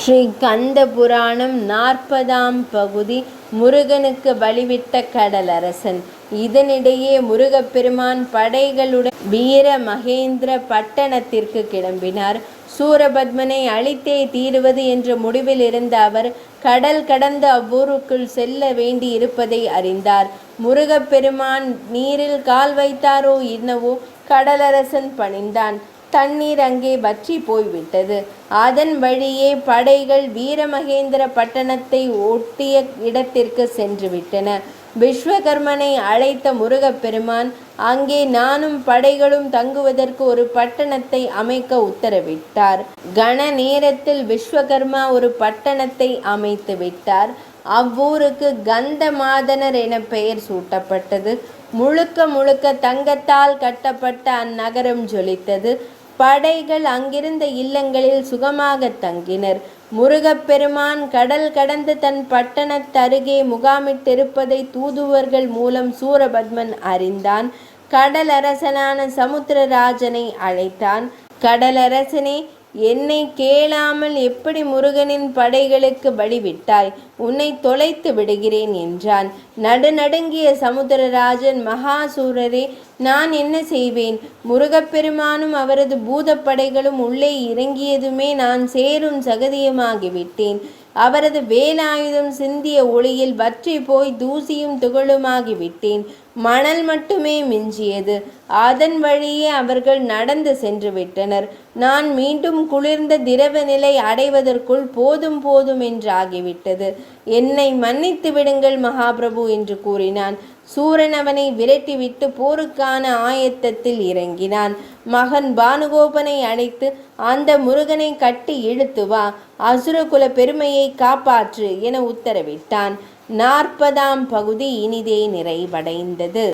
ஸ்ரீ கந்த புராணம் 40ஆம் பகுதி. முருகனுக்கு பலிவிட்ட கடலரசன். இதனிடையே முருகப்பெருமான் படைகளுடன் வீர மகேந்திர பட்டணத்திற்கு கிளம்பினார். சூரபத்மனை அழித்தே தீருவது என்ற முடிவில் இருந்த அவர் கடல் கடந்து அவ்வூருக்குள் செல்ல வேண்டி இருப்பதை அறிந்தார். முருகப்பெருமான் நீரில் கால் வைத்தாரோ என்னவோ கடலரசன் பணிந்தான். தண்ணீர் அங்கே வற்றி போய்விட்டது. அதன் வழியே படைகள் வீரமகேந்திர பட்டணத்தை ஒட்டிய இடத்திற்கு சென்று விட்டன. விஸ்வகர்மனை அழைத்த முருகப்பெருமான் அங்கே நானும் படைகளும் தங்குவதற்கு ஒரு பட்டணத்தை அமைக்க உத்தரவிட்டார். கன நேரத்தில் விஸ்வகர்மா ஒரு பட்டணத்தை அமைத்து விட்டார். அவ்வூருக்கு கந்தமாதனர் என பெயர் சூட்டப்பட்டது. முழுக்க முழுக்க தங்கத்தால் கட்டப்பட்ட அந்நகரம் ஜொலித்தது. படைகள் அங்கிருந்த இல்லங்களில் சுகமாக தங்கினர். முருகப்பெருமான் கடல் கடந்து தன் பட்டணத்தருகே முகாமிட்டிருப்பதை தூதுவர்கள் மூலம் சூரபத்மன் அறிந்தான். கடலரசனான சமுத்திரராஜனை அழைத்தான். கடலரசனே, என்னை கேளாமல் எப்படி முருகனின் படைகளுக்கு பலிவிட்டாய்? உன்னை தொலைத்து விடுகிறேன் என்றான். நடுநடுங்கிய சமுத்திரராஜன், மகாசூரரே, நான் என்ன செய்வேன்? முருகப்பெருமானும் அவரது பூதப்படைகளும் உள்ளே இறங்கியதுமே நான் சேரும் சகதியுமாகிவிட்டேன். அவரது வேலாயுதம் சிந்திய ஒளியில் வற்றி போய் தூசியும் துகளுமாகிவிட்டேன். மணல் மட்டுமே மிஞ்சியது. அதன் வழியே அவர்கள் நடந்து சென்று விட்டனர். நான் மீண்டும் குளிர்ந்த திரவ நிலை அடைவதற்குள் போதும் போதும் என்றாகிவிட்டது. என்னை மன்னித்து விடுங்கள் மகாபிரபு என்று கூறினான். சூரன் அவனை விரட்டிவிட்டு போருக்கான ஆயத்தத்தில் இறங்கினான். மகன் பானுகோபனை அழைத்து, அந்த முருகனை கட்டி இழுத்து வா, அசுரகுல பெருமையை காப்பாற்று என உத்தரவிட்டான். 40ஆம் பகுதி இனிதே நிறைவடைந்தது.